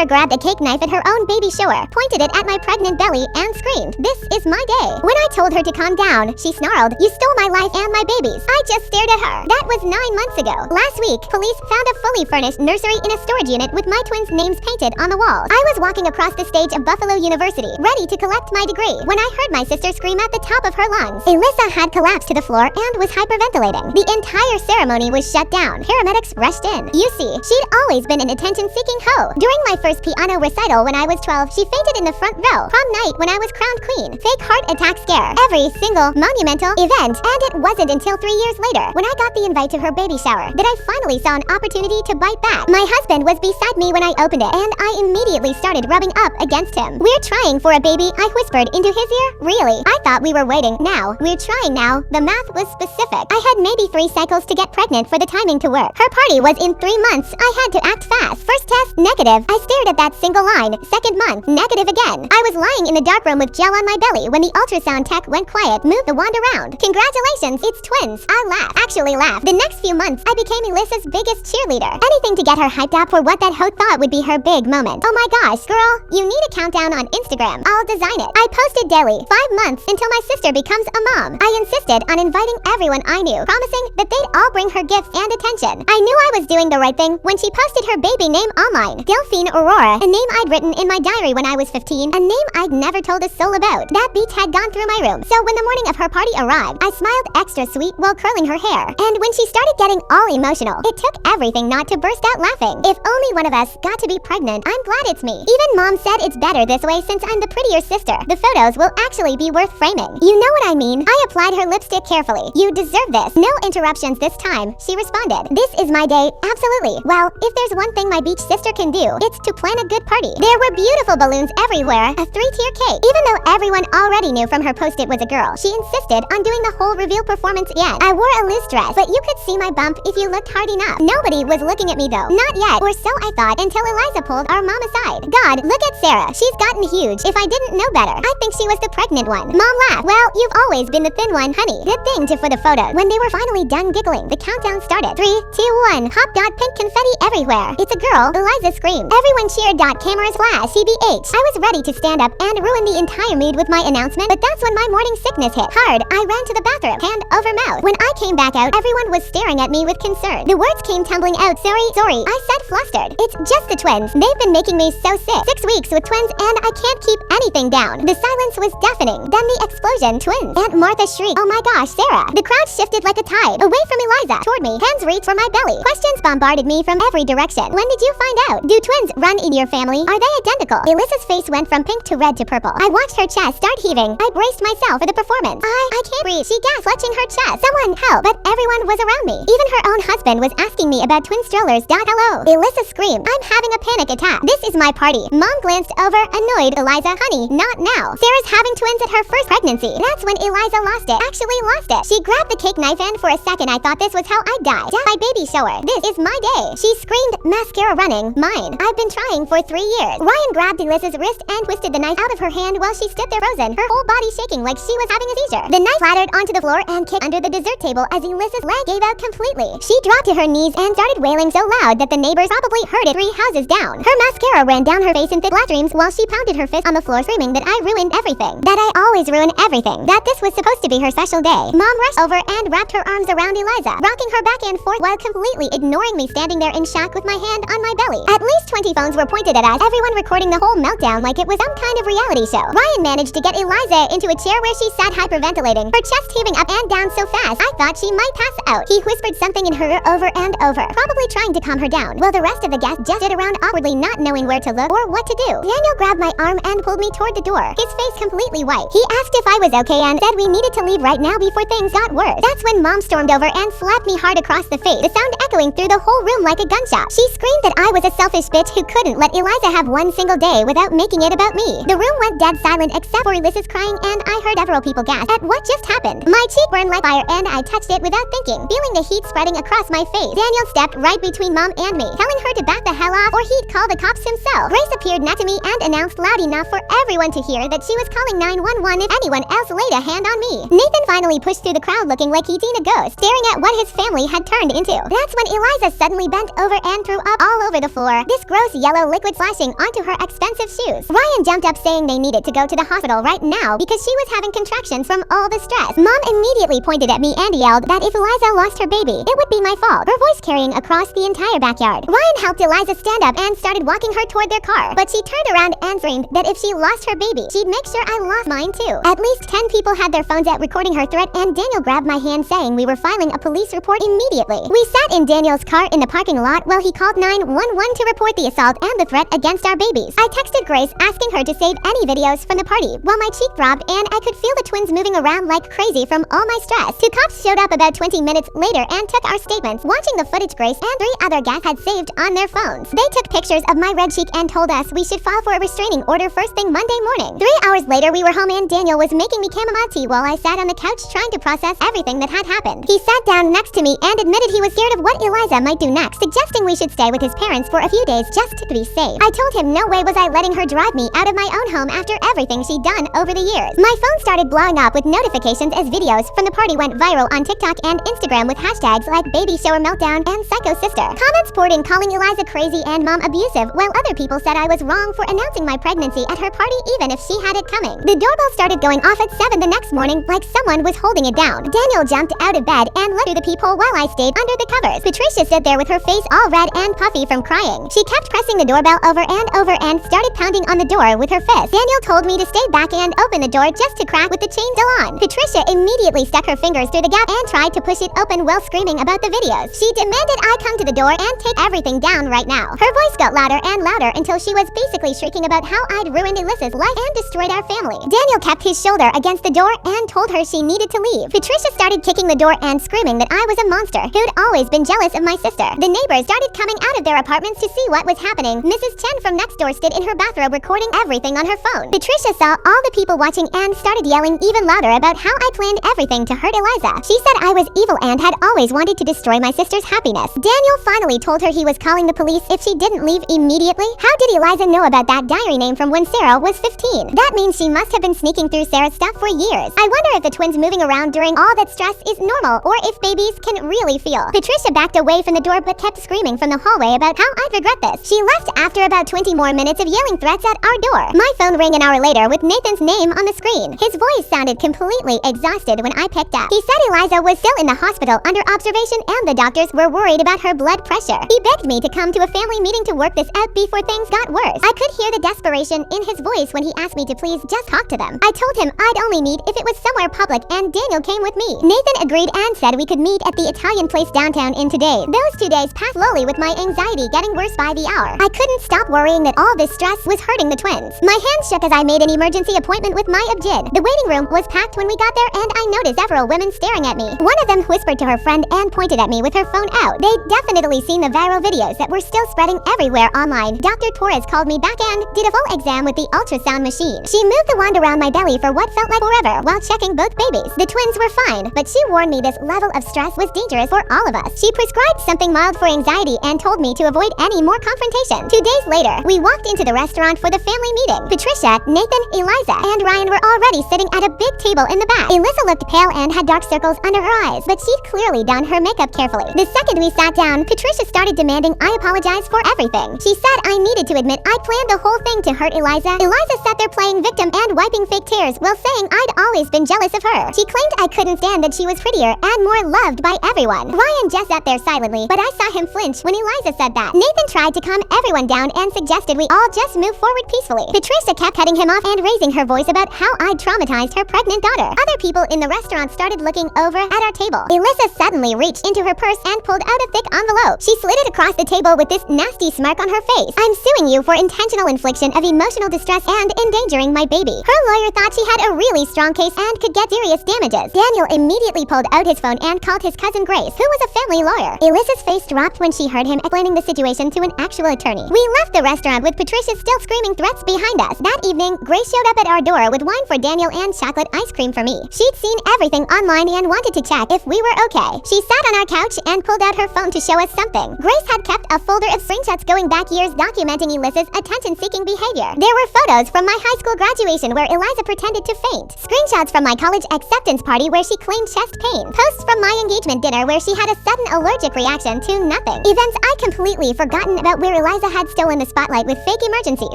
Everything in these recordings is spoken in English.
sister grabbed a cake knife at her own baby shower, pointed it at my pregnant belly, and screamed, "This is my day." When I told her to calm down, she snarled, "You stole my life and my babies." I just stared at her. That was 9 months ago. Last week, police found a fully furnished nursery in a storage unit with my twins' names painted on the walls. I was walking across the stage of Buffalo University, ready to collect my degree, when I heard my sister scream at the top of her lungs. Alyssa had collapsed to the floor and was hyperventilating. The entire ceremony was shut down. Paramedics rushed in. You see, she'd always been an attention-seeking hoe. During my first piano recital when I was 12, she fainted in the front row. Prom night when I was crowned queen. Fake heart attack scare. Every single monumental event. And it wasn't until 3 years later, when I got the invite to her baby shower, that I finally saw an opportunity to bite back. My husband was beside me when I opened it, and I immediately started rubbing up against him. "We're trying for a baby," I whispered into his ear. "Really? I thought we were waiting. Now, we're trying now." The math was specific. I had maybe 3 cycles to get pregnant for the timing to work. Her party was in 3 months. I had to act fast. First test, negative. I stared at that single line. Second month, negative again. I was lying in the dark room with gel on my belly when the ultrasound tech went quiet, moved the wand around. "Congratulations, it's twins." I laughed. Actually laughed. The next few months, I became Alyssa's biggest cheerleader. Anything to get her hyped up for what that hoe thought would be her big moment. "Oh my gosh, girl, you need a countdown on Instagram. I'll design it." I posted daily, 5 months until my sister becomes a mom. I insisted on inviting everyone I knew, promising that they'd all bring her gifts and attention. I knew I was doing the right thing when she posted her baby name online. Delphine Aurora, a name I'd written in my diary when I was 15, a name I'd never told a soul about. That beach had gone through my room, so when the morning of her party arrived, I smiled extra sweet while curling her hair. And when she started getting all emotional, it took everything not to burst out laughing. If only one of us got to be pregnant, I'm glad it's me. Even Mom said it's better this way since I'm the prettier sister. The photos will actually be worth framing. You know what I mean? I applied her lipstick carefully. "You deserve this. No interruptions this time," she responded. "This is my day, absolutely. Well, if there's one thing my beach sister can do, it's to plan a good party." There were beautiful balloons everywhere, a 3-tier cake. Even though everyone already knew from her post it was a girl, she insisted on doing the whole reveal performance again. I wore a loose dress, but you could see my bump if you looked hard enough. Nobody was looking at me though. Not yet, or so I thought, until Eliza pulled our mom aside. "God, look at Sarah. She's gotten huge. If I didn't know better, I think she was the pregnant one." Mom laughed. "Well, you've always been the thin one, honey." Good thing for the photo. When they were finally done giggling, the countdown started. 3, 2, 1. Pop. Pink confetti everywhere. "It's a girl," Eliza screamed. Everyone cheered. Cameras flash. CBH. I was ready to stand up and ruin the entire mood with my announcement, but that's when my morning sickness hit hard. I ran to the bathroom, hand over mouth. When I came back out, everyone was staring at me with concern. The words came tumbling out. Sorry, I said flustered. "It's just the twins. They've been making me so sick. 6 weeks with twins and I can't keep anything down." The silence was deafening. Then the explosion. Twins. Aunt Martha shrieked, "Oh my gosh, Sarah." The crowd shifted like a tide, away from Eliza, toward me. Hands reached for my belly. Questions bombarded me from every direction. "When did you find out? Do twins run in your family? Are they identical?" Alyssa's face went from pink to red to purple. I watched her chest start heaving. I braced myself for the performance. I can't breathe. She gasped, clutching her chest. "Someone help." But everyone was around me. Even her own husband was asking me about twin strollers. Hello. Alyssa screamed, "I'm having a panic attack. This is my party." Mom glanced over, annoyed. "Eliza, honey, not now. Sarah's having twins at her first pregnancy." That's when Eliza lost it. Actually lost it. She grabbed the cake knife and for a second I thought this was how I'd die. My baby shower. This is my day. She screamed, mascara running. Mine. I've been trying for 3 years. Ryan grabbed Alyssa's wrist and twisted the knife out of her hand while she stood there frozen, her whole body shaking like she was having a seizure. The knife clattered onto the floor and kicked under the dessert table as Alyssa's leg gave out completely. She dropped to her knees and started wailing so loud that the neighbors probably heard it 3 houses down. Her mascara ran down her face in thick black streams while she pounded her fist on the floor screaming that I ruined everything. That I always ruin everything. That this was supposed to be her special day. Mom rushed over and wrapped her arms around Eliza, rocking her back and forth while completely ignoring me standing there in shock with my hand on my belly. At least 20 phones were pointed at us, everyone recording the whole meltdown like it was some kind of reality show. Ryan managed to get Eliza into a chair where she sat hyperventilating, her chest heaving up and down so fast I thought she might pass out. He whispered something in her ear over and over, probably trying to calm her down, while the rest of the guests just stood around awkwardly not knowing where to look or what to do. Daniel grabbed my arm and pulled me toward the door, his face completely white. He asked if I was okay and said we needed to leave right now before things got worse. That's when Mom stormed over and slapped me hard across the face, the sound echoing through the whole room like a gunshot. She screamed that I was a selfish bitch who couldn't let Eliza have one single day without making it about me. The room went dead silent except for Alyssa's crying and I heard several people gasp at what just happened. My cheek burned like fire and I touched it without thinking, feeling the heat spreading across my face. Daniel stepped right between Mom and me, telling her to back the hell off or he'd call the cops himself. Grace appeared next to me and announced loud enough for everyone to hear that she was calling 911 if anyone else laid a hand on me. Nathan finally pushed through the crowd looking like he'd seen a ghost, staring at what his family had turned into. That's when Eliza suddenly bent over and threw up all over the floor. This gross yellow yellow liquid splashing onto her expensive shoes. Ryan jumped up saying they needed to go to the hospital right now because she was having contractions from all the stress. Mom immediately pointed at me and yelled that if Eliza lost her baby, it would be my fault, her voice carrying across the entire backyard. Ryan helped Eliza stand up and started walking her toward their car, but she turned around and screamed that if she lost her baby, she'd make sure I lost mine too. At least 10 people had their phones out recording her threat, and Daniel grabbed my hand saying we were filing a police report immediately. We sat in Daniel's car in the parking lot while he called 911 to report the assault and the threat against our babies. I texted Grace asking her to save any videos from the party while my cheek throbbed and I could feel the twins moving around like crazy from all my stress. 2 cops showed up about 20 minutes later and took our statements. Watching the footage, Grace and 3 other guests had saved on their phones. They took pictures of my red cheek and told us we should file for a restraining order first thing Monday morning. 3 hours later, we were home and Daniel was making me chamomile tea while I sat on the couch trying to process everything that had happened. He sat down next to me and admitted he was scared of what Eliza might do next, suggesting we should stay with his parents for a few days just to be safe. I told him no way was I letting her drive me out of my own home after everything she'd done over the years. My phone started blowing up with notifications as videos from the party went viral on TikTok and Instagram with hashtags like baby shower meltdown and psycho sister. Comments poured in calling Eliza crazy and mom abusive, while other people said I was wrong for announcing my pregnancy at her party even if she had it coming. The doorbell started going off at 7 the next morning like someone was holding it down. Daniel jumped out of bed and looked through the peephole while I stayed under the covers. Patricia stood there with her face all red and puffy from crying. She kept pressing the doorbell over and started pounding on the door with her fist. Daniel told me to stay back and open the door just to crack with the chain still on. Patricia immediately stuck her fingers through the gap and tried to push it open while screaming about the videos. She demanded I come to the door and take everything down right now. Her voice got louder and louder until she was basically shrieking about how I'd ruined Alyssa's life and destroyed our family. Daniel kept his shoulder against the door and told her she needed to leave. Patricia started kicking the door and screaming that I was a monster who'd always been jealous of my sister. The neighbors started coming out of their apartments to see what was happening. Mrs. Chen from next door stood in her bathrobe recording everything on her phone. Patricia saw all the people watching and started yelling even louder about how I planned everything to hurt Eliza. She said I was evil and had always wanted to destroy my sister's happiness. Daniel finally told her he was calling the police if she didn't leave immediately. How did Eliza know about that diary name from when Sarah was 15? That means she must have been sneaking through Sarah's stuff for years. I wonder if the twins moving around during all that stress is normal or if babies can really feel. Patricia backed away from the door but kept screaming from the hallway about how I'd regret this. She left after about 20 more minutes of yelling threats at our door. My phone rang an hour later with Nathan's name on the screen. His voice sounded completely exhausted when I picked up. He said Eliza was still in the hospital under observation and the doctors were worried about her blood pressure. He begged me to come to a family meeting to work this out before things got worse. I could hear the desperation in his voice when he asked me to please just talk to them. I told him I'd only meet if it was somewhere public and Daniel came with me. Nathan agreed and said we could meet at the Italian place downtown in today. Those 2 days passed slowly with my anxiety getting worse by the hour. I couldn't stop worrying that all this stress was hurting the twins. My hands shook as I made an emergency appointment with my obgyn. The waiting room was packed when we got there and I noticed several women staring at me. One of them whispered to her friend and pointed at me with her phone out. They'd definitely seen the viral videos that were still spreading everywhere online. Dr. Torres called me back and did a full exam with the ultrasound machine. She moved the wand around my belly for what felt like forever while checking both babies. The twins were fine, but she warned me this level of stress was dangerous for all of us. She prescribed something mild for anxiety and told me to avoid any more confrontation. 2 days later, we walked into the restaurant for the family meeting. Patricia, Nathan, Eliza, and Ryan were already sitting at a big table in the back. Elissa looked pale and had dark circles under her eyes, but she'd clearly done her makeup carefully. The second we sat down, Patricia started demanding I apologize for everything. She said I needed to admit I planned the whole thing to hurt Eliza. Eliza sat there playing victim and wiping fake tears while saying I'd always been jealous of her. She claimed I couldn't stand that she was prettier and more loved by everyone. Ryan just sat there silently, but I saw him flinch when Eliza said that. Nathan tried to calm everyone down and suggested we all just move forward peacefully. Patricia kept cutting him off and raising her voice about how I'd traumatized her pregnant daughter. Other people in the restaurant started looking over at our table. Elissa suddenly reached into her purse and pulled out a thick envelope. She slid it across the table with this nasty smirk on her face. I'm suing you for intentional infliction of emotional distress and endangering my baby. Her lawyer thought she had a really strong case and could get serious damages. Daniel immediately pulled out his phone and called his cousin Grace, who was a family lawyer. Elissa's face dropped when she heard him explaining the situation to an actual attorney. We left the restaurant with Patricia still screaming threats behind us. That evening, Grace showed up at our door with wine for Daniel and chocolate ice cream for me. She'd seen everything online and wanted to check if we were okay. She sat on our couch and pulled out her phone to show us something. Grace had kept a folder of screenshots going back years documenting Elissa's attention-seeking behavior. There were photos from my high school graduation where Eliza pretended to faint. Screenshots from my college acceptance party where she claimed chest pain. Posts from my engagement dinner where she had a sudden allergic reaction to nothing. Events I completely forgotten about where Eliza Eliza had stolen the spotlight with fake emergencies.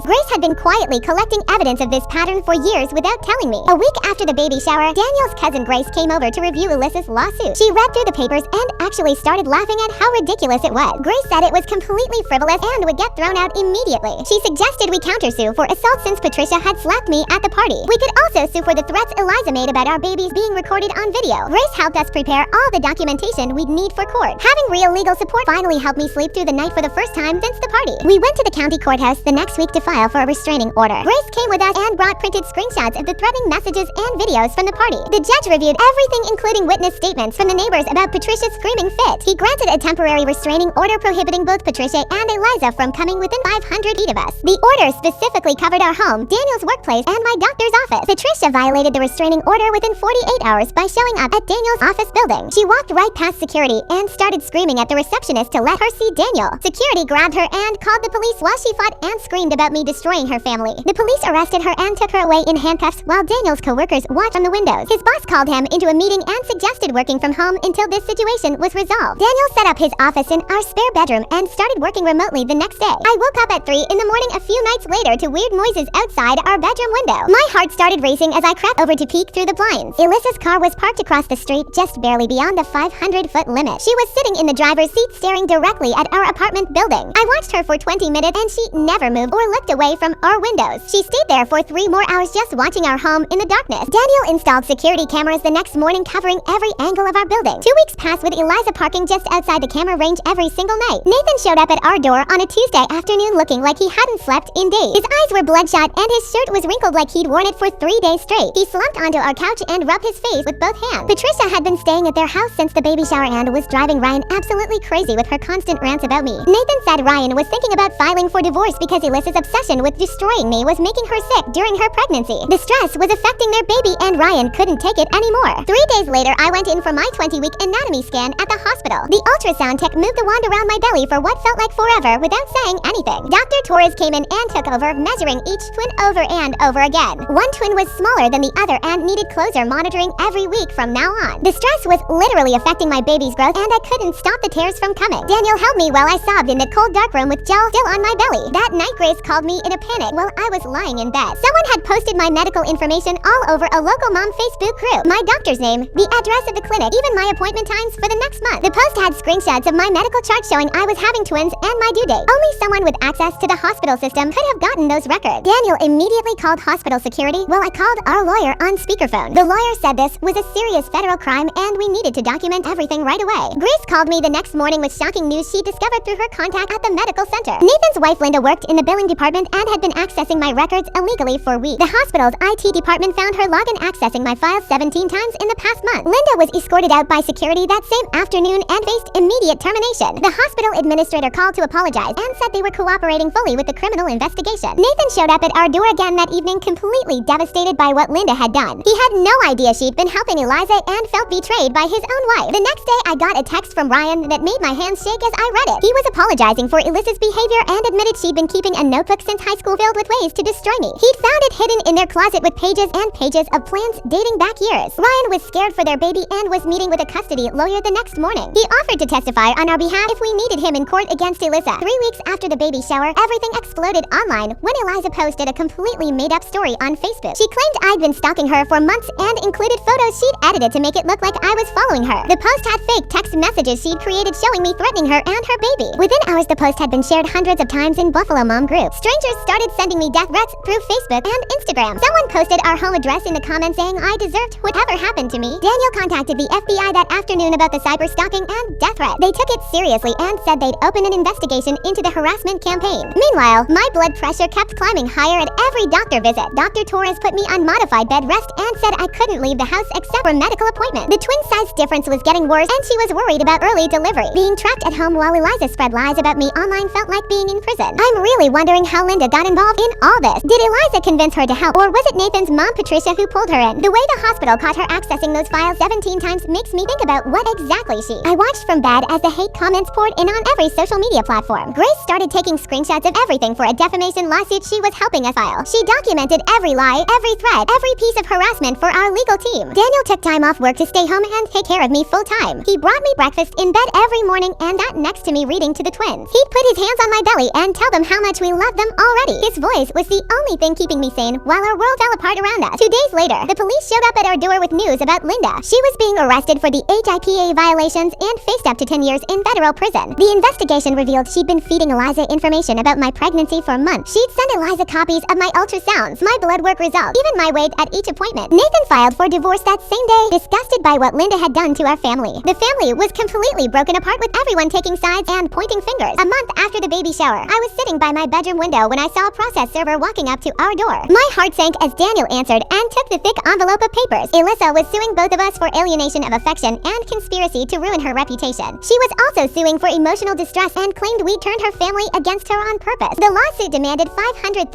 Grace had been quietly collecting evidence of this pattern for years without telling me. A week after the baby shower, Daniel's cousin Grace came over to review Alyssa's lawsuit. She read through the papers and actually started laughing at how ridiculous it was. Grace said it was completely frivolous and would get thrown out immediately. She suggested we countersue for assault since Patricia had slapped me at the party. We could also sue for the threats Eliza made about our babies being recorded on video. Grace helped us prepare all the documentation we'd need for court. Having real legal support finally helped me sleep through the night for the first time since the party. We went to the county courthouse the next week to file for a restraining order. Grace came with us and brought printed screenshots of the threatening messages and videos from the party. The judge reviewed everything including witness statements from the neighbors about Patricia's screaming fit. He granted a temporary restraining order prohibiting both Patricia and Eliza from coming within 500 feet of us. The order specifically covered our home, Daniel's workplace, and my doctor's office. Patricia violated the restraining order within 48 hours by showing up at Daniel's office building. She walked right past security and started screaming at the receptionist to let her see Daniel. Security grabbed her and called the police while she fought and screamed about me destroying her family. The police arrested her and took her away in handcuffs while Daniel's co-workers watched from the windows. His boss called him into a meeting and suggested working from home until this situation was resolved. Daniel set up his office in our spare bedroom and started working remotely the next day. I woke up at 3 in the morning a few nights later to weird noises outside our bedroom window. My heart started racing as I crept over to peek through the blinds. Alyssa's car was parked across the street, just barely beyond the 500-foot limit. She was sitting in the driver's seat staring directly at our apartment building. I watched her for 20 minutes and she never moved or looked away from our windows. She stayed there for 3 more hours just watching our home in the darkness. Daniel installed security cameras the next morning covering every angle of our building. 2 weeks passed with Eliza parking just outside the camera range every single night. Nathan showed up at our door on a Tuesday afternoon looking like he hadn't slept in days. His eyes were bloodshot and his shirt was wrinkled like he'd worn it for 3 days straight. He slumped onto our couch and rubbed his face with both hands. Patricia had been staying at their house since the baby shower and was driving Ryan absolutely crazy with her constant rants about me. Nathan said Ryan was thinking about filing for divorce because Alyssa's obsession with destroying me was making her sick during her pregnancy. The stress was affecting their baby and Ryan couldn't take it anymore. 3 days later, I went in for my 20-week anatomy scan at the hospital. The ultrasound tech moved the wand around my belly for what felt like forever without saying anything. Dr. Torres came in and took over, measuring each twin over and over again. One twin was smaller than the other and needed closer monitoring every week from now on. The stress was literally affecting my baby's growth and I couldn't stop the tears from coming. Daniel held me while I sobbed in the cold dark room with gel still on my belly. That night Grace called me in a panic while I was lying in bed. Someone had posted my medical information all over a local mom Facebook group. My doctor's name, the address of the clinic, even my appointment times for the next month. The post had screenshots of my medical chart showing I was having twins and my due date. Only someone with access to the hospital system could have gotten those records. Daniel immediately called hospital security while I called our lawyer on speakerphone. The lawyer said this was a serious federal crime and we needed to document everything right away. Grace called me the next morning with shocking news she discovered through her contact at the medical center. Nathan's wife Linda worked in the billing department and had been accessing my records illegally for weeks. The hospital's IT department found her login accessing my files 17 times in the past month. Linda was escorted out by security that same afternoon and faced immediate termination. The hospital administrator called to apologize and said they were cooperating fully with the criminal investigation. Nathan showed up at our door again that evening completely devastated by what Linda had done. He had no idea she'd been helping Eliza and felt betrayed by his own wife. The next day I got a text from Ryan that made my hands shake as I read it. He was apologizing for Alyssa's behavior and admitted she'd been keeping a notebook since high school filled with ways to destroy me. He'd found it hidden in their closet with pages and pages of plans dating back years. Ryan was scared for their baby and was meeting with a custody lawyer the next morning. He offered to testify on our behalf if we needed him in court against Alyssa. 3 weeks after the baby shower, everything exploded online when Eliza posted a completely made-up story on Facebook. She claimed I'd been stalking her for months and included photos she'd edited to make it look like I was following her. The post had fake text messages she'd created showing me threatening her and her baby. Within hours, the post had been shared hundreds of times in Buffalo Mom groups. Strangers started sending me death threats through Facebook and Instagram. Someone posted our home address in the comments saying I deserved whatever happened to me. Daniel contacted the FBI that afternoon about the cyber stalking and death threat. They took it seriously and said they'd open an investigation into the harassment campaign. Meanwhile, my blood pressure kept climbing higher at every doctor visit. Dr. Torres put me on modified bed rest and said I couldn't leave the house except for medical appointment. The twin size difference was getting worse and she was worried about early delivery. Being trapped at home while Eliza spread lies about me online felt like being in prison. I'm really wondering how Linda got involved in all this. Did Eliza convince her to help, or was it Nathan's mom Patricia who pulled her in? The way the hospital caught her accessing those files 17 times makes me think about what exactly I watched from bed as the hate comments poured in on every social media platform. Grace started taking screenshots of everything for a defamation lawsuit she was helping us file. She documented every lie, every threat, every piece of harassment for our legal team. Daniel took time off work to stay home and take care of me full time. He brought me breakfast in bed every morning and sat next to me reading to the twins. He'd put his hands on my belly and tell them how much we love them already. His voice was the only thing keeping me sane while our world fell apart around us. 2 days later, the police showed up at our door with news about Linda. She was being arrested for the HIPAA violations and faced up to 10 years in federal prison. The investigation revealed she'd been feeding Eliza information about my pregnancy for months. She'd send Eliza copies of my ultrasounds, my blood work results, even my weight at each appointment. Nathan filed for divorce that same day, disgusted by what Linda had done to our family. The family was completely broken apart with everyone taking sides and pointing fingers. A month after the baby shower, I was sitting by my bedroom window when I saw a process server walking up to our door. My heart sank as Daniel answered and took the thick envelope of papers. Alyssa was suing both of us for alienation of affection and conspiracy to ruin her reputation. She was also suing for emotional distress and claimed we turned her family against her on purpose. The lawsuit demanded $500,000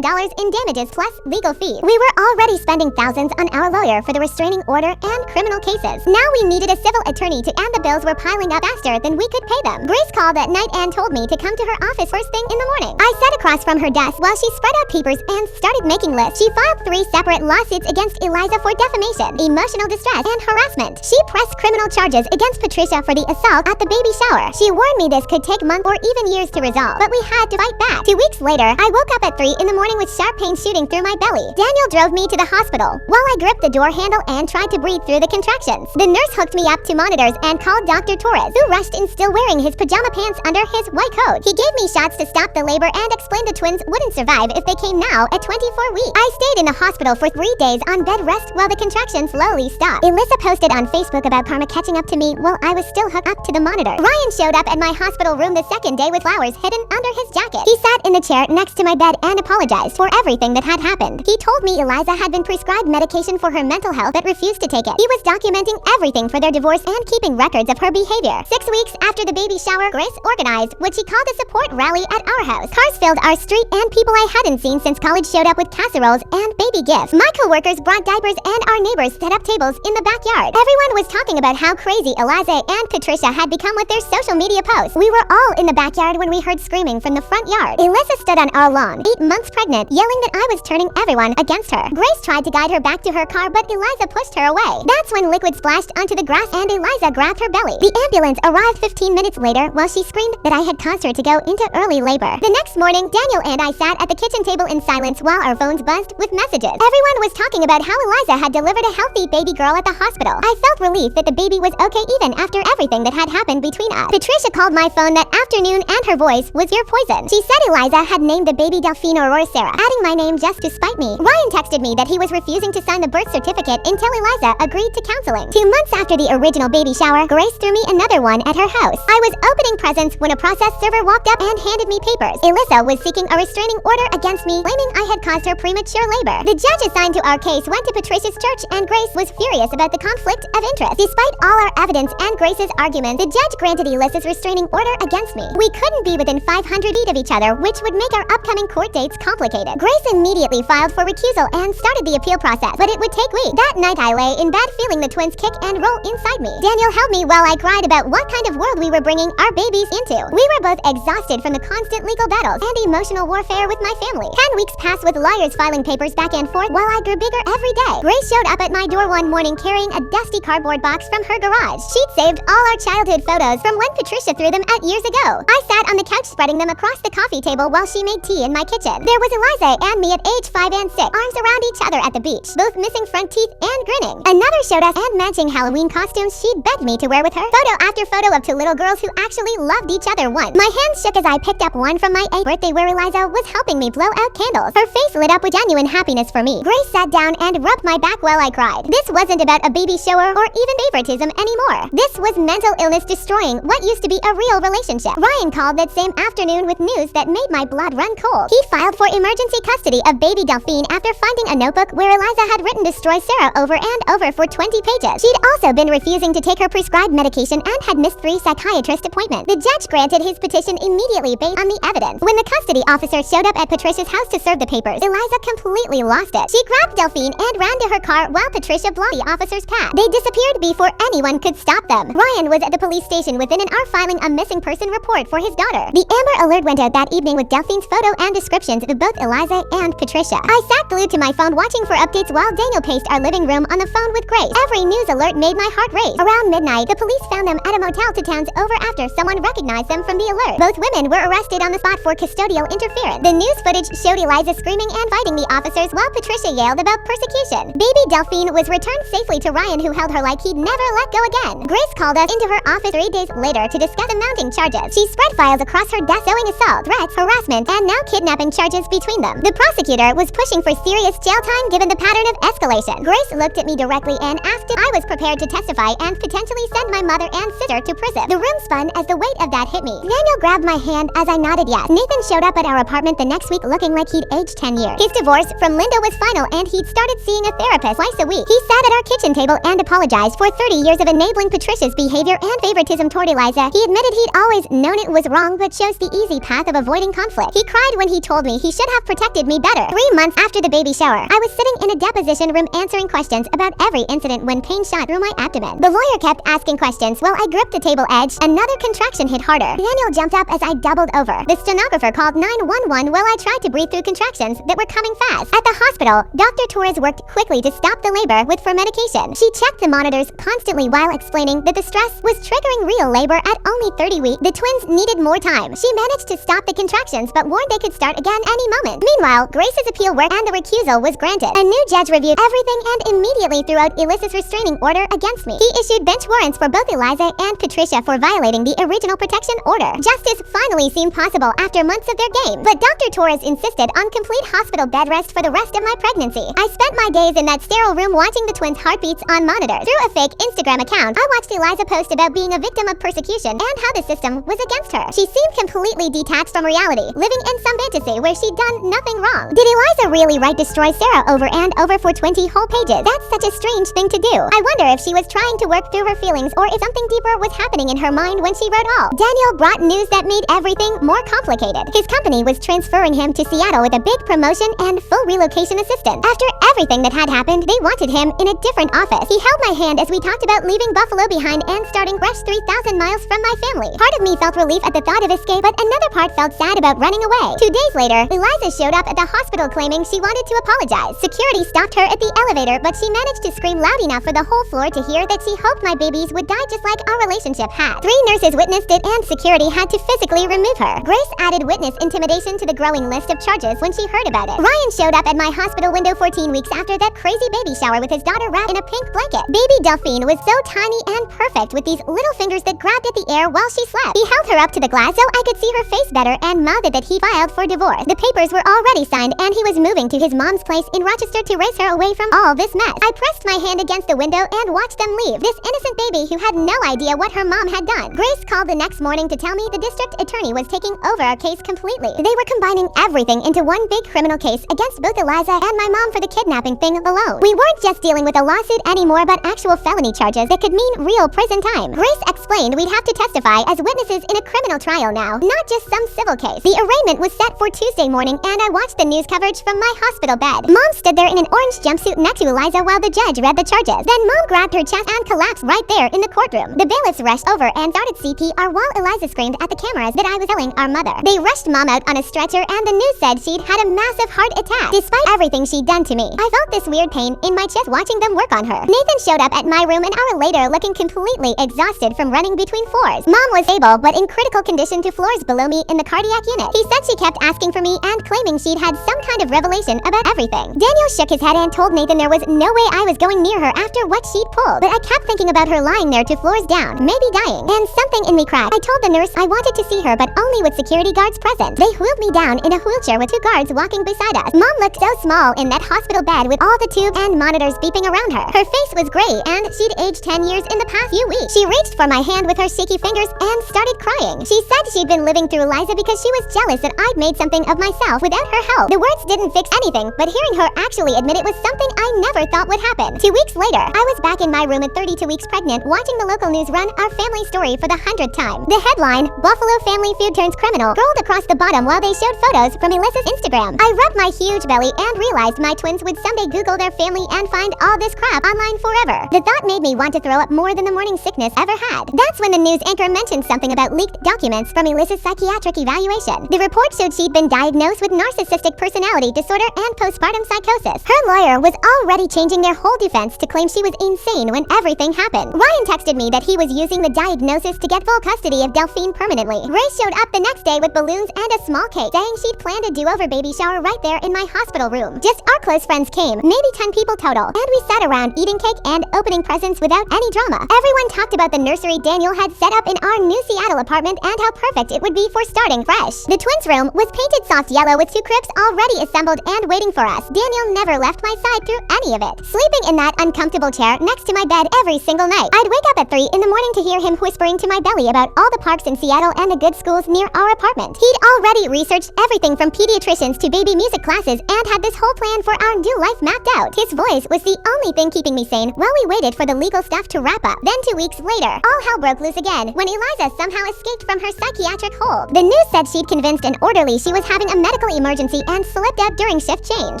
in damages plus legal fees. We were already spending thousands on our lawyer for the restraining order and criminal cases. Now we needed a civil attorney and the bills were piling up faster than we could pay them. Grace called that night and told me to come to her office first thing in the morning. I sat across from her desk while she spread out papers and started making lists. She filed 3 separate lawsuits against Eliza for defamation, emotional distress, and harassment. She pressed criminal charges against Patricia for the assault at the baby shower. She warned me this could take months or even years to resolve, but we had to fight back. 2 weeks later, I woke up at 3 in the morning with sharp pain shooting through my belly. Daniel drove me to the hospital while I gripped the door handle and tried to breathe through the contractions. The nurse hooked me up to monitors and called Dr. Torres, who rushed in still wearing his pajama pants under his white coat. He gave me shots to stop the labor and explained the twins wouldn't survive if they came now at 24 weeks. I stayed in the hospital for 3 days on bed rest while the contractions slowly stopped. Alyssa posted on Facebook about karma catching up to me while I was still hooked up to the monitor. Ryan showed up at my hospital room the second day with flowers hidden under his jacket. He sat in the chair next to my bed and apologized for everything that had happened. He told me Eliza had been prescribed medication for her mental health but refused to take it. He was documenting everything for their divorce and keeping records of her behavior. 6 weeks after the baby shower, Grace organized what she called a support rally at our house. Cars filled our street and people I hadn't seen since college showed up with casseroles and baby gifts. My coworkers brought diapers and our neighbors set up tables in the backyard. Everyone was talking about how crazy Eliza and Patricia had become with their social media posts. We were all in the backyard when we heard screaming from the front yard. Alyssa stood on our lawn, 8 months pregnant, yelling that I was turning everyone against her. Grace tried to guide her back to her car, but Eliza pushed her away. That's when liquid splashed onto the grass and Eliza grabbed her belly. The ambulance arrived 15 minutes later while she screamed that I had caused her to go into early labor. The next morning, Daniel and I sat at the kitchen table in silence while our phones buzzed with messages. Everyone was talking about how Eliza had delivered a healthy baby girl at the hospital. I felt relief that the baby was okay even after everything that had happened between us. Patricia called my phone that afternoon and her voice was your poison. She said Eliza had named the baby Delphine Aurora Sarah, adding my name just to spite me. Ryan texted me that he was refusing to sign the birth certificate until Eliza agreed to counseling. 2 months after the original baby shower, Grace threw me another one at her house. I was opening presents when a process server walked up and handed me papers. Alyssa was seeking a restraining order against me, claiming I had caused her premature labor. The judge assigned to our case went to Patricia's church and Grace was furious about the conflict of interest. Despite all our evidence and Grace's argument, the judge granted Alyssa's restraining order against me. We couldn't be within 500 feet of each other, which would make our upcoming court dates complicated. Grace immediately filed for recusal and started the appeal process, but it would take weeks. That night I lay in bed feeling the twins kick and roll inside me. Daniel held me while I cried about what kind of world we were bringing our babies into. We were both exhausted from the constant legal battles and emotional warfare with my family. 10 weeks passed with lawyers filing papers back and forth while I grew bigger every day. Grace showed up at my door one morning carrying a dusty cardboard box from her garage. She'd saved all our childhood photos from when Patricia threw them at years ago. I sat on the couch spreading them across the coffee table while she made tea in my kitchen. There was Eliza and me at age 5 and 6, arms around each other at the beach, both missing front teeth and grinning. Another showed us and matching Halloween costumes she'd begged me to wear with her. Photo after photo of 2 little girls who actually loved each other once. My hands shook as I picked up one from my 8th birthday where Eliza was helping me blow out candles. Her face lit up with genuine happiness for me. Grace sat down and rubbed my back while I cried. This wasn't about a baby shower or even favoritism anymore. This was mental illness destroying what used to be a real relationship. Ryan called that same afternoon with news that made my blood run cold. He filed for emergency custody of baby Delphine after finding a notebook where Eliza had written "Destroy Sarah" over and over for 20 pages. She'd also been refusing to take her prescribed medication and had missed 3 psychiatrist appointments. The judge granted his petition immediately based on the evidence. When the custody officer showed up at Patricia's house to serve the papers, Eliza completely lost it. She grabbed Delphine and ran to her car while Patricia blocked the officer's path. They disappeared before anyone could stop them. Ryan was at the police station within an hour filing a missing person report for his daughter. The Amber Alert went out that evening with Delphine's photo and descriptions of both Eliza and Patricia. I sat glued to my phone watching for updates while Daniel paced our living room on the phone with Grace. Every news alert made my heart race. Around midnight, the police found them at a motel 2 towns over after someone recognized them from the alert. Both Both women were arrested on the spot for custodial interference. The news footage showed Eliza screaming and fighting the officers while Patricia yelled about persecution. Baby Delphine was returned safely to Ryan, who held her like he'd never let go again. Grace called us into her office 3 days later to discuss the mounting charges. She spread files across her desk showing assault, threats, harassment, and now kidnapping charges between them. The prosecutor was pushing for serious jail time given the pattern of escalation. Grace looked at me directly and asked if I was prepared to testify and potentially send my mother and sister to prison. The room spun as the weight of that hit me. Daniel grabbed my hand as I nodded yes. Nathan showed up at our apartment the next week looking like he'd aged 10 years. His divorce from Linda was final and he'd started seeing a therapist twice a week. He sat at our kitchen table and apologized for 30 years of enabling Patricia's behavior and favoritism toward Eliza. He admitted he'd always known it was wrong but chose the easy path of avoiding conflict. He cried when he told me he should have protected me better. 3 months after the baby shower, I was sitting in a deposition room answering questions about every incident when pain shot through my abdomen. The lawyer kept asking questions while I gripped the table edge. Another contraction hit harder. Daniel jumped up as I doubled over. The stenographer called 911 while I tried to breathe through contractions that were coming fast. At the hospital, Dr. Torres worked quickly to stop the labor with medication. She checked the monitors constantly while explaining that the stress was triggering real labor at only 30 weeks. The twins needed more time. She managed to stop the contractions but warned they could start again any moment. Meanwhile, Grace's appeal worked and the recusal was granted. A new judge reviewed everything and immediately threw out Alyssa's restraining order against me. He issued bench warrants for both Eliza and Patricia for violating the original protection order. Justice finally seemed possible after months of their game, but Dr. Torres insisted on complete hospital bed rest for the rest of my pregnancy. I spent my days in that sterile room watching the twins' heartbeats on monitors. Through a fake Instagram account, I watched Eliza post about being a victim of persecution and how the system was against her. She seemed completely detached from reality, living in some fantasy where she'd done nothing wrong. Did Eliza really write Destroy Sarah over and over for 20 whole pages? That's such a strange thing to do. I wonder if she was trying to work through her feelings or if something deeper was happening in her mind when she wrote all. Daniel brought news that made everything more complicated. His company was transferring him to Seattle with a big promotion and full relocation assistance. After everything that had happened, they wanted him in a different office. He held my hand as we talked about leaving Buffalo behind and starting fresh 3,000 miles from my family. Part of me felt relief at the thought of escape, but another part felt sad about running away. 2 days later, Eliza showed up at the hospital claiming she wanted to apologize. Security stopped her at the elevator, but she managed to scream loud enough for the whole floor to hear that she hoped my babies would die just like our relationship had. 3 nurses witnessed it and security had to physically remove her. Grace added witness intimidation to the growing list of charges when she heard about it. Ryan showed up at my hospital window 14 weeks after that crazy baby shower with his daughter wrapped in a pink blanket. Baby Delphine was so tiny and perfect with these little fingers that grabbed at the air while she slept. He held her up to the glass so I could see her face better and mouthed that he filed for divorce. The papers were already signed and he was moving to his mom's place in Rochester to raise her away from all this mess. I pressed my hand against the window and watched them leave. This innocent baby who had no idea what her mom had done. Grace called the next morning to tell me the district attorney was taking over our case completely. They were combining everything into one big criminal case against both Eliza and my mom for the kidnapping thing alone. We weren't just dealing with a lawsuit anymore but actual felony charges that could mean real prison time. Grace explained we'd have to testify as witnesses in a criminal trial now, not just some civil case. The arraignment was set for Tuesday morning and I watched the news coverage from my hospital bed. Mom stood there in an orange jumpsuit next to Eliza while the judge read the charges. Then Mom grabbed her chest and collapsed right there in the courtroom. The bailiffs rushed over and started CPR while Eliza screamed at the cameras that I was telling our mother. They rushed Mom out on a stretcher and the news said she'd had a massive heart attack. Despite everything she'd done to me, I felt this weird pain in my chest watching them work on her. Nathan showed up at my room an hour later looking completely exhausted from running between floors. Mom was stable but in critical condition to floors below me in the cardiac unit. He said she kept asking for me and claiming she'd had some kind of revelation about everything. Daniel shook his head and told Nathan there was no way I was going near her after what she'd pulled. But I kept thinking about her lying there 2 floors down, maybe dying. And something in me cracked. I told the nurse I wanted to see her but only with security guards present. They wheeled me down in a wheelchair with 2 guards walking beside us. Mom looked so small in that hospital bed with all the tubes and monitors beeping around her. Her face was gray and she'd aged 10 years in the past few weeks. She reached for my hand with her shaky fingers and started crying. She said she'd been living through Eliza because she was jealous that I'd made something of myself without her help. The words didn't fix anything, but hearing her actually admit it was something I never thought would happen. 2 weeks later, I was back in my room at 32 weeks pregnant watching the local news run our family story for the 100th time. The headline, Buffalo Family Feud Turns Criminal, scrolled across the bottom while they showed photos from Alyssa's Instagram. I rubbed my huge belly and realized my twins would someday Google their family and find all this crap online forever. The thought made me want to throw up more than the morning sickness ever had. That's when the news anchor mentioned something about leaked documents from Alyssa's psychiatric evaluation. The report showed she'd been diagnosed with narcissistic personality disorder and postpartum psychosis. Her lawyer was already changing their whole defense to claim she was insane when everything happened. Ryan texted me that he was using the diagnosis to get full custody of Delphine permanently. Grace showed up the next day with balloons and a small cake, saying she'd planned a do-over baby shower right there in my hospital room. Just our close friends came, maybe 10 people total, and we sat around eating cake and opening presents without any drama. Everyone talked about the nursery Daniel had set up in our new Seattle apartment and how perfect it would be for starting fresh. The twins' room was painted soft yellow with 2 cribs already assembled and waiting for us. Daniel never left my side through any of it, sleeping in that uncomfortable chair next to my bed every single night. I'd wake up at 3 in the morning to hear him whispering to my belly about all the parks in Seattle and the good schools near our apartment. He'd already researched everything from pediatricians to baby music classes and had this whole plan for our new life mapped out. His voice was the only thing keeping me sane while we waited for the legal stuff to wrap up. Then 2 weeks later, all hell broke loose again when Eliza somehow escaped from her psychiatric hold. The news said she'd convinced an orderly she was having a medical emergency and slipped out during shift change.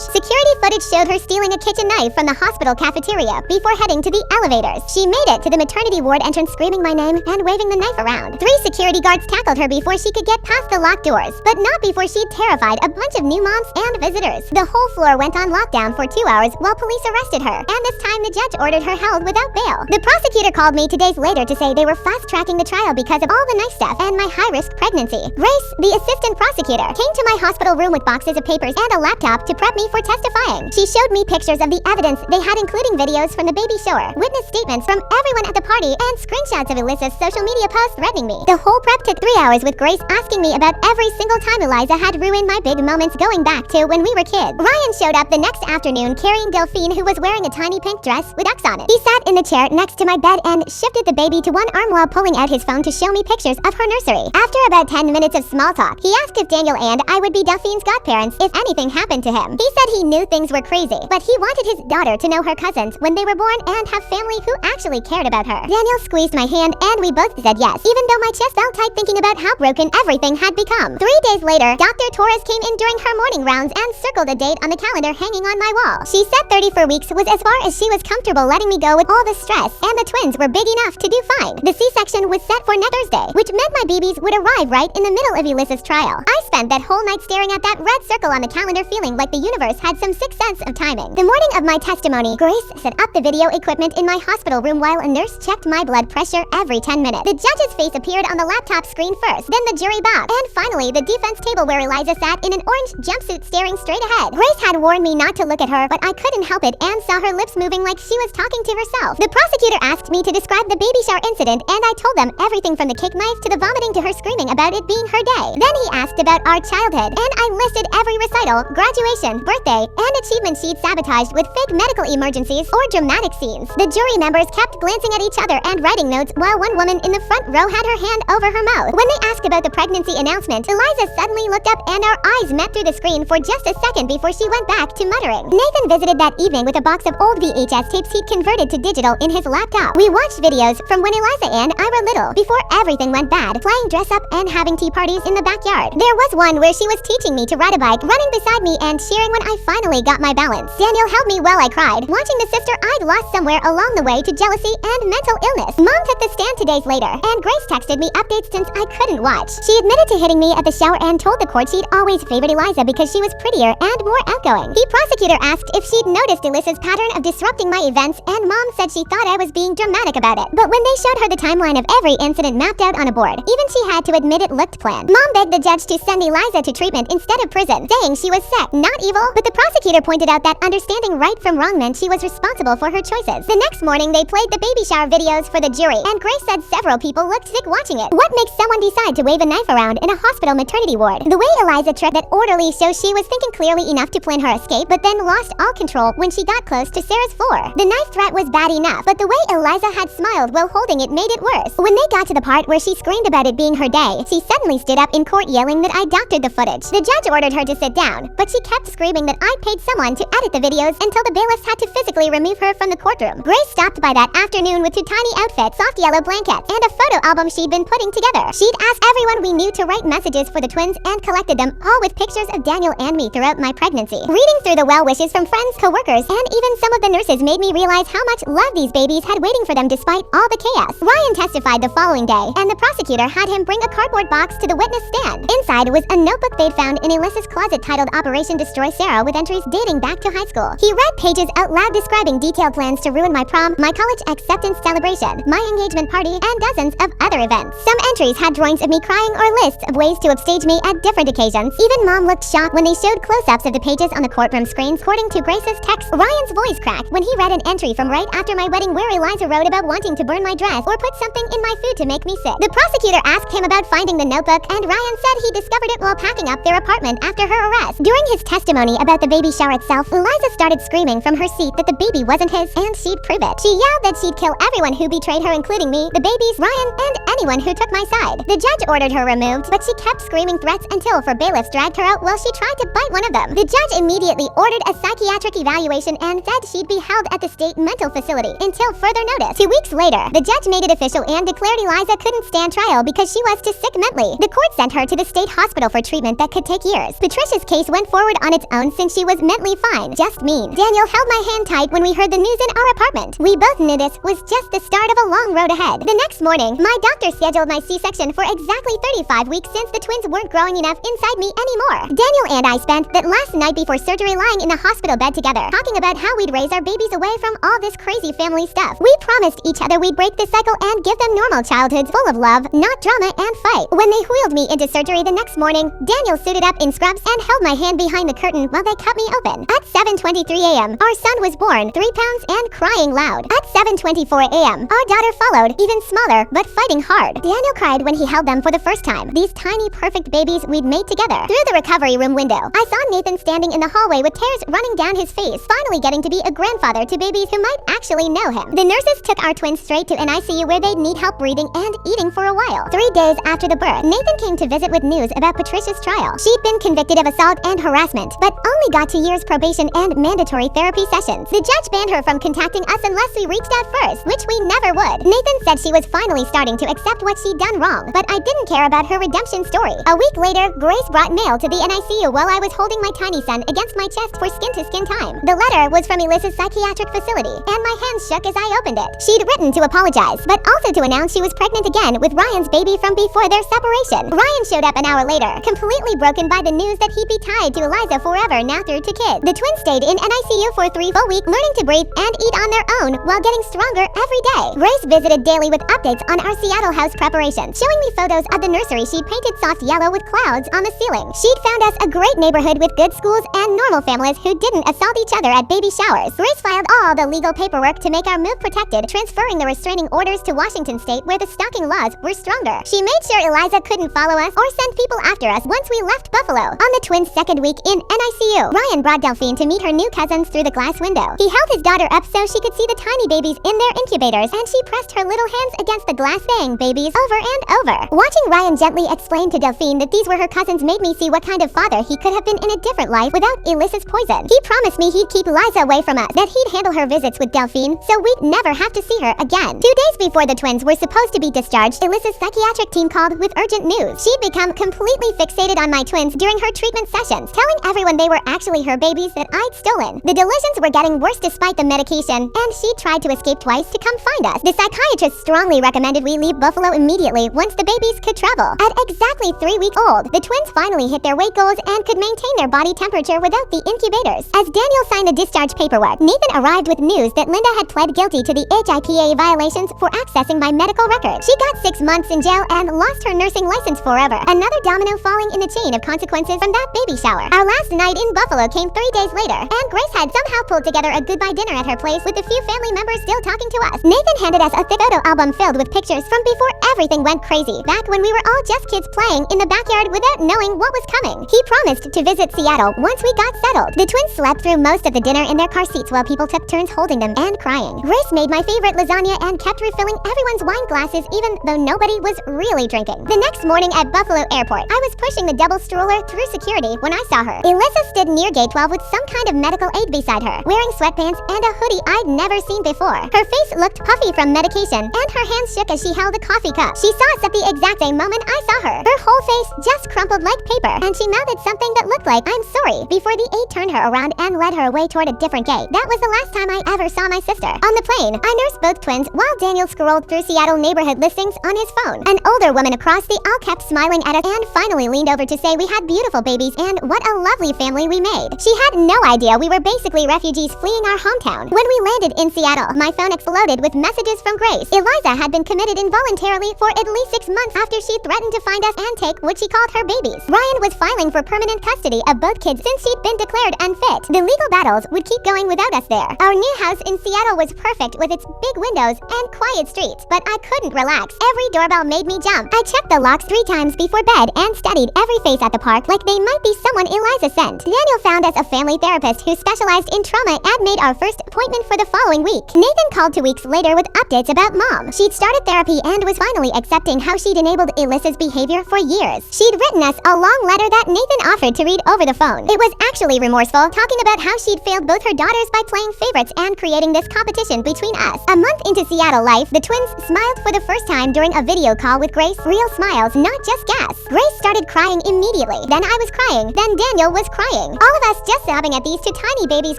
Security footage showed her stealing a kitchen knife from the hospital cafeteria before heading to the elevators. She made it to the maternity ward entrance screaming my name and waving the knife around. 3 security guards tackled her before she could get past the locked doors, but not before she'd terrified a bunch of new moms and visitors. The whole floor went on lockdown for 2 hours while police arrested her, and this time the judge ordered her held without bail. The prosecutor called me 2 days later to say they were fast-tracking the trial because of all the knife stuff and my high-risk pregnancy. Grace, the assistant prosecutor, came to my hospital room with boxes of papers and a laptop to prep me for testifying. She showed me pictures of the evidence they had, including videos from the baby shower, witness statements from everyone at the party, and screenshots of Alyssa's social media posts threatening me. The whole prep took 3 hours with Grace asking me about every single time Eliza had ruined my big moments going back to when we were kids. Ryan showed up the next afternoon carrying Delphine, who was wearing a tiny pink dress with ducks on it. He sat in the chair next to my bed and shifted the baby to one arm while pulling out his phone to show me pictures of her nursery. After about 10 minutes of small talk, he asked if Daniel and I would be Delphine's godparents if anything happened to him. He said he knew things were crazy, but he wanted his daughter to know her cousins when they were born and have family who actually cared about her. Daniel squeezed my hand and we both said yes, even though my chest felt tight thinking about how broken everything had become. 3 days later, Dr. Torres came in during her morning rounds and circled a date on the calendar hanging on my wall. She said 34 weeks was as far as she was comfortable letting me go with all the stress, and the twins were big enough to do fine. The C-section was set for next Thursday, which meant my babies would arrive right in the middle of Ulysses' trial. I spent that whole night staring at that red circle on the calendar feeling like the universe had some sixth sense of timing. The morning of my testimony, Grace set up the video equipment in my hospital room while a nurse checked my blood pressure every 10 minutes. The judge's face appeared on the laptop screen first, then the jury box, and finally the defense table where Eliza sat in an orange jumpsuit staring straight ahead. Grace had warned me not to look at her, but I couldn't help it and saw her lips moving like she was talking to herself. The prosecutor asked me to describe the baby shower incident, and I told them everything from the cake knife to the vomiting to her screaming about it being her day. Then he asked about our childhood, and I listed every recital, graduation, birthday, and achievement she'd sabotaged with fake medical emergencies or dramatic scenes. The jury members kept glancing at each other and writing notes while one woman in the front row had her hand over her mouth. When they asked about the pregnancy announcement, Eliza suddenly looked up and our eyes met through the screen for just a second before she went back to muttering. Nathan visited that evening with a box of old VHS tapes he'd converted to digital in his laptop. We watched videos from when Eliza and I were little, before everything went bad, playing dress up and having tea parties in the backyard. There was one where she was teaching me to ride a bike, running beside me and cheering when I finally got my balance. Daniel held me while I cried, watching the sister I'd lost somewhere along the way to jealousy and mental illness. Mom took the stand 2 days later, and Grace texted me updates since I couldn't watch. She admitted to hitting me at the shower and told the court she'd always favored Eliza because she was prettier and more outgoing. The prosecutor asked if she'd noticed Alyssa's pattern of disrupting my events, and Mom said she thought I was being dramatic about it. But when they showed her the timeline of every incident mapped out on a board, even she had to admit it looked planned. Mom begged the judge to send Eliza to treatment instead of prison, saying she was sick, not evil, but the prosecutor pointed out that understanding right from wrong meant she was responsible for her choices. The next morning, they played the baby shower videos for the jury, and Grace said several people looked sick watching it. What makes someone decide to wave a knife around in a hospital maternity ward? The way Eliza tricked that orderly shows she was thinking clearly enough to plan her escape, but then lost all control when she got close to Sarah's floor. The knife threat was bad enough, but the way Eliza had smiled while holding it made it worse. When they got to the part where she screamed about it being her day, she suddenly stood up in court yelling that I doctored the footage. The judge ordered her to sit down, but she kept screaming that I'd paid someone to edit the videos until the bailiffs had to physically remove her from the courtroom. Grace stopped by that afternoon with 2 tiny outfits, soft yellow blankets, and a photo album she'd been putting together. She'd asked everyone we knew to write messages for the twins and collected them, all with pictures of Daniel and me throughout my pregnancy. Reading through the well wishes from friends, co-workers, and even some of the nurses made me realize how much love these babies had waiting for them despite all the chaos. Ryan testified the following day, and the prosecutor had him bring a cardboard box to the witness stand. Inside was a notebook they'd found in Alyssa's closet titled Operation Destroy Sarah, with entries dating back to high school. He read pages out loud describing detailed plans to ruin my prom, my college acceptance celebration, my engagement party, and dozens of other events. Some entries had had drawings of me crying or lists of ways to upstage me at different occasions. Even Mom looked shocked when they showed close-ups of the pages on the courtroom screens. According to Grace's text, Ryan's voice cracked when he read an entry from right after my wedding where Eliza wrote about wanting to burn my dress or put something in my food to make me sick. The prosecutor asked him about finding the notebook, and Ryan said he discovered it while packing up their apartment after her arrest. During his testimony about the baby shower itself, Eliza started screaming from her seat that the baby wasn't his and she'd prove it. She yelled that she'd kill everyone who betrayed her, including me, the babies, Ryan, and anyone who took my side. The judge ordered her removed, but she kept screaming threats until four bailiffs dragged her out while she tried to bite one of them. The judge immediately ordered a psychiatric evaluation and said she'd be held at the state mental facility until further notice. 2 weeks later, the judge made it official and declared Eliza couldn't stand trial because she was too sick mentally. The court sent her to the state hospital for treatment that could take years. Patricia's case went forward on its own since she was mentally fine. Just mean. Daniel held my hand tight when we heard the news in our apartment. We both knew this was just the start of a long road ahead. The next morning, my doctor scheduled my C-section for exactly 35 weeks since the twins weren't growing enough inside me anymore. Daniel and I spent that last night before surgery lying in the hospital bed together, talking about how we'd raise our babies away from all this crazy family stuff. We promised each other we'd break the cycle and give them normal childhoods full of love, not drama and fight. When they wheeled me into surgery the next morning, Daniel suited up in scrubs and held my hand behind the curtain while they cut me open. At 7:23 a.m., our son was born, 3 pounds and crying loud. At 7:24 a.m., our daughter followed, even smaller, but fighting hard. Daniel cried when he held them for the first time, these tiny perfect babies we'd made together. Through the recovery room window, I saw Nathan standing in the hallway with tears running down his face, finally getting to be a grandfather to babies who might actually know him. The nurses took our twins straight to an ICU where they'd need help breathing and eating for a while. 3 days after the birth, Nathan came to visit with news about Patricia's trial. She'd been convicted of assault and harassment, but only got 2 years probation and mandatory therapy sessions. The judge banned her from contacting us unless we reached out first, which we never would. Nathan said she was finally starting to accept what she'd done wrong, but I didn't care about her redemption story. A week later, Grace brought mail to the NICU while I was holding my tiny son against my chest for skin-to-skin time. The letter was from Alyssa's psychiatric facility, and my hands shook as I opened it. She'd written to apologize, but also to announce she was pregnant again with Ryan's baby from before their separation. Ryan showed up an hour later, completely broken by the news that he'd be tied to Eliza forever now through 2 kids. The twins stayed in NICU for 3 full weeks, learning to breathe and eat on their own while getting stronger every day. Grace visited daily with updates on our Seattle house preparations, showing me photos of the nursery she'd painted soft yellow with clouds on the ceiling. She'd found us a great neighborhood with good schools and normal families who didn't assault each other at baby showers. Grace filed all the legal paperwork to make our move protected, transferring the restraining orders to Washington state where the stalking laws were stronger. She made sure Eliza couldn't follow us or send people after us once we left Buffalo. On the twins' second week in NICU, Ryan brought Delphine to meet her new cousins through the glass window. He held his daughter up so she could see the tiny babies in their incubators, and she pressed her little hands against the glass saying babies over and over. Watching Ryan gently explain to Delphine that these were her cousins made me see what kind of father he could have been in a different life without Alyssa's poison. He promised me he'd keep Eliza away from us, that he'd handle her visits with Delphine so we'd never have to see her again. 2 days before the twins were supposed to be discharged, Alyssa's psychiatric team called with urgent news. She'd become completely fixated on my twins during her treatment sessions, telling everyone they were actually her babies that I'd stolen. The delusions were getting worse despite the medication, and she tried to escape twice to come find us. The psychiatrist strongly recommended we leave Buffalo immediately once the babies could travel. At exactly 3 weeks old, the twins finally hit their weight goals and could maintain their body temperature without the incubators. As Daniel signed the discharge paperwork, Nathan arrived with news that Linda had pled guilty to the HIPAA violations for accessing my medical records. She got 6 months in jail and lost her nursing license forever, another domino falling in the chain of consequences from that baby shower. Our last night in Buffalo came 3 days later, and Grace had somehow pulled together a goodbye dinner at her place with a few family members still talking to us. Nathan handed us a thick photo album filled with pictures from before everything went crazy, back when we were all just kids playing in the backyard without knowing what was coming. He promised to visit Seattle once we got settled. The twins slept through most of the dinner in their car seats while people took turns holding them and crying. Grace made my favorite lasagna and kept refilling everyone's wine glasses even though nobody was really drinking. The next morning at Buffalo Airport, I was pushing the double stroller through security when I saw her. Alyssa stood near gate 12 with some kind of medical aid beside her, wearing sweatpants and a hoodie I'd never seen before. Her face looked puffy from medication, and her hands shook as she held a coffee cup. She saw us at the exact same moment I saw her. Her whole face just crumpled like paper, and she mouthed something that looked like, "I'm sorry," before the aide turned her around and led her away toward a different gate. That was the last time I ever saw my sister. On the plane, I nursed both twins while Daniel scrolled through Seattle neighborhood listings on his phone. An older woman across the aisle kept smiling at us and finally leaned over to say we had beautiful babies and what a lovely family we made. She had no idea we were basically refugees fleeing our hometown. When we landed in Seattle, my phone exploded with messages from Grace. Eliza had been committed involuntarily for at least 6 months after she threatened to find us and take what she called her babies. Ryan was filing for permanent custody of both kids since she'd been declared unfit. The legal battles would keep going without us there. Our new house in Seattle was perfect with its big windows and quiet streets, but I couldn't relax. Every doorbell made me jump. I checked the locks 3 times before bed and studied every face at the park like they might be someone Eliza sent. Daniel found us a family therapist who specialized in trauma and made our first appointment for the following week. Nathan called 2 weeks later with updates about Mom. She'd started therapy and was finally accepting how she'd enabled Alyssa's behavior for years. She'd written us a long letter that Nathan offered to read over the phone. It was actually remorseful, talking about how she'd failed both her daughters by playing favorites and creating this competition between us. A month into Seattle life, the twins smiled for the first time during a video call with Grace. Real smiles, not just gas. Grace started crying immediately. Then I was crying. Then Daniel was crying. All of us just sobbing at these 2 tiny babies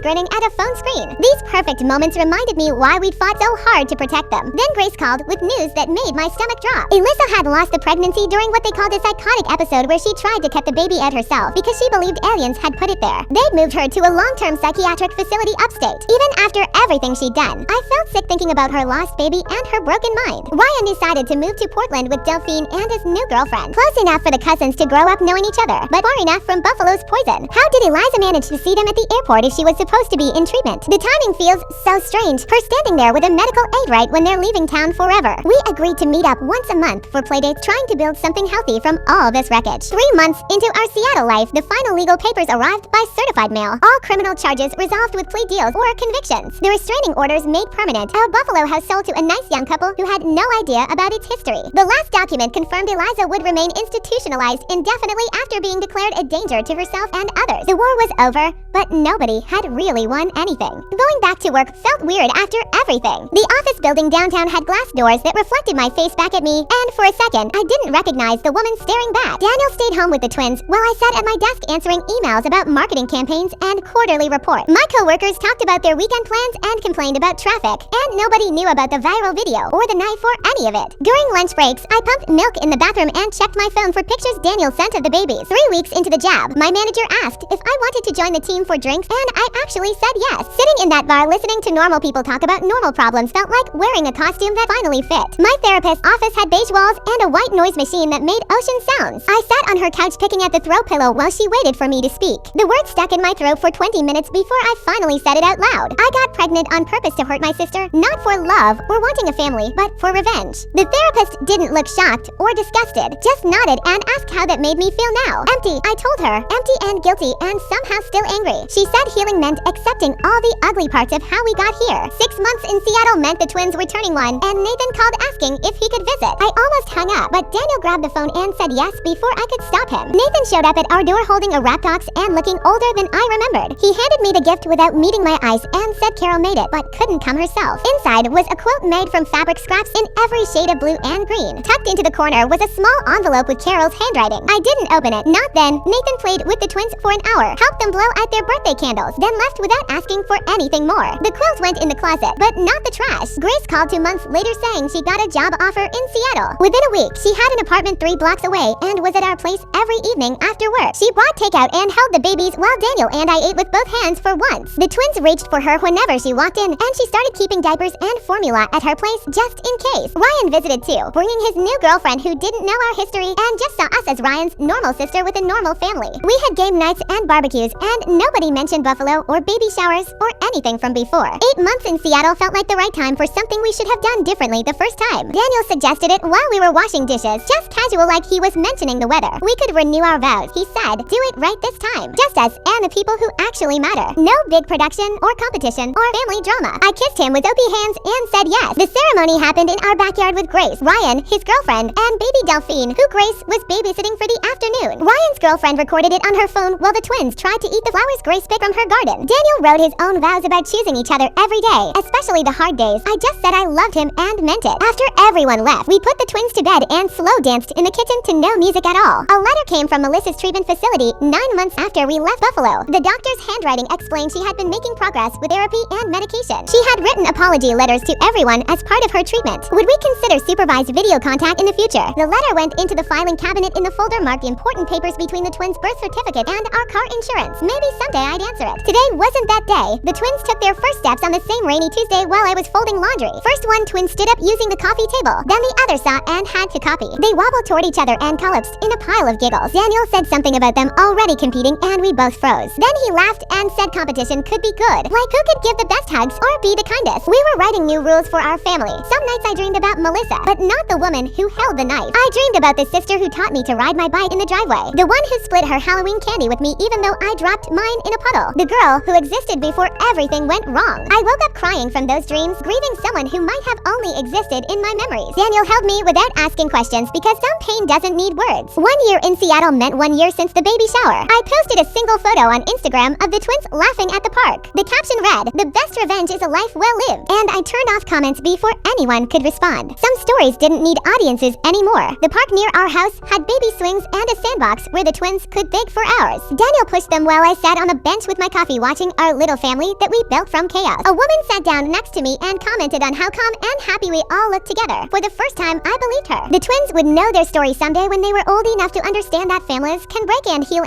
grinning at a phone screen. These perfect moments reminded me why we'd fought so hard to protect them. Then Grace called with news that made my stomach drop. Alyssa had lost the pregnancy during what they called a psychotic episode where she tried to cut the baby out herself because she believed aliens had put it there. They'd moved her to a long-term psychiatric facility upstate. Even after everything she'd done, I felt sick thinking about her lost baby and her broken mind. Ryan decided to move to Portland with Delphine and his new girlfriend. Close enough for the cousins to grow up knowing each other, but far enough from Buffalo's poison. How did Eliza manage to see them at the airport if she was supposed to be in treatment? The timing feels so strange, her standing there with a medical aid right when they're leaving town forever. We agreed to meet up once a month for playdates, trying to build something healthy from all this wreckage. 3 months into our Seattle life, the final legal papers arrived by certified mail. All criminal charges resolved with plea deals or convictions. The restraining orders made permanent. Our Buffalo house sold to a nice young couple who had no idea about its history. The last document confirmed Eliza would remain institutionalized indefinitely after being declared a danger to herself and others. The war was over, but nobody had really won anything. Going back to work felt weird after everything. The office building downtown had glass doors that reflected my face back at me, and for a second, I didn't recognize the woman staring back. Daniel stayed home with the twins while I sat at my desk answering emails about marketing campaigns and quarterly reports. My coworkers talked about their weekend plans and complained about traffic, and nobody knew about the viral video or the knife or any of it. During lunch breaks, I pumped milk in the bathroom and checked my phone for pictures Daniel sent of the babies. 3 weeks into the job, my manager asked if I wanted to join the team for drinks, and I actually said yes. Sitting in that bar listening to normal people talk about normal problems felt like wearing a costume that finally fit. My therapist's office had beige walls and a white noise machine that made ocean sounds. I sat on her couch picking at the throw pillow while she waited for me to speak. The words stuck in my throat for 20 minutes before I finally said it out loud. I got pregnant on purpose to hurt my sister, not for love or wanting a family, but for revenge. The therapist didn't look shocked or disgusted, just nodded and asked how that made me feel now. Empty, I told her. Empty and guilty and somehow still angry. She said healing meant accepting all the ugly parts of how we got here. 6 months in Seattle meant the twins were turning 1, and Nathan called asking if he could visit. I almost hung up, but Daniel grabbed the phone and said yes before I could stop him. Nathan showed up at our door holding a wrap box and looking older than I remembered. He handed me the gift without meeting my eyes and said Carol made it, but couldn't come herself. Inside was a quilt made from fabric scraps in every shade of blue and green. Tucked into the corner was a small envelope with Carol's handwriting. I didn't open it, not then. Nathan played with the twins for an hour, helped them blow out their birthday candles, then left without asking for anything more. The quilt went in the closet, but not the trash. Grace called 2 months later saying she got a job offer in Seattle. Within a week, she had an apartment 3 blocks away and was at our place every evening after work. She brought takeout and held the babies while Daniel and I ate with both hands for once. The twins reached for her whenever she walked in, and she started keeping diapers and formula at her place just in case. Ryan visited too, bringing his new girlfriend who didn't know our history and just saw us as Ryan's normal sister with a normal family. We had game nights and barbecues, and nobody mentioned Buffalo or baby showers or anything from before. 8 months in Seattle felt like the right time for something we should have done differently the first time. Daniel suggested it while we were washing dishes, just casual like he was mentioning the weather. We could renew our vows. He said, do it right this time. Just us and the people who actually matter. No big production or competition or family drama. I kissed him with OP hands and said yes. The ceremony happened in our backyard with Grace, Ryan, his girlfriend, and baby Delphine, who Grace was babysitting for the afternoon. Ryan's girlfriend recorded it on her phone while the twins tried to eat the flowers Grace picked from her garden. Daniel wrote his own vows about choosing each other every day, especially the hard days. I just said I loved him and meant it. After everyone left, we put the twins to bed and slow danced in the kitchen to no music at all. A letter came from Melissa's treatment facility 9 months after we left Buffalo. The doctor's handwriting explained she had been making progress with therapy and medication. She had written apology letters to everyone as part of her treatment. Would we consider supervised video contact in the future? The letter went into the filing cabinet in the folder marked important papers between the twins' birth certificate and our car insurance. Maybe someday I'd answer it. Today wasn't that day. The twins took their first steps on the same rainy Tuesday while I was folding laundry. First one twin stood up using the coffee table. Then the other saw and had to copy. They wobbled toward each other and collapsed in a pile of giggles. Daniel said something about them already competing and we both froze. Then he laughed and said competition could be good. Like who could give the best hugs or be the kindest. We were writing new rules for our family. Some nights I dreamed about Melissa, but not the woman who held the knife. I dreamed about the sister who taught me to ride my bike in the driveway. The one who split her Halloween candy with me even though I dropped mine in a puddle. The girl who existed before everything went wrong. I woke up crying from those dreams, grieving someone who might have only existed in my memories. Daniel held me without asking questions because some pain doesn't need words. 1 year in Seattle meant 1 year since the baby shower. I posted a single photo on Instagram of the twins laughing at the park. The caption read, "The best revenge is a life well lived," and I turned off comments before anyone could respond. Some stories didn't need audiences anymore. The park near our house had baby swings and a sandbox where the twins could dig for hours. Daniel pushed them while I sat on a bench with my coffee watching our little family that we built from chaos. A woman sat down next to me and commented on how calm and happy we all looked together. For the first time, I believed her. The twins would know their story someday when they were old enough to understand that families can break and heal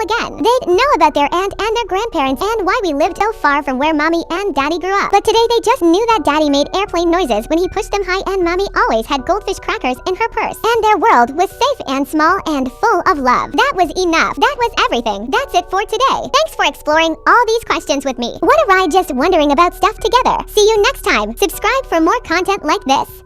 again. They'd know about their aunt and their grandparents and why we lived so far from where mommy and daddy grew up. But today they just knew that daddy made airplane noises when he pushed them high and mommy always had goldfish crackers in her purse. And their world was safe and small and full of love. That was enough. That was everything. That's it for today. Thanks for exploring all these questions with me. What a ride just wondering about stuff together. See you next time. Subscribe for more content like this.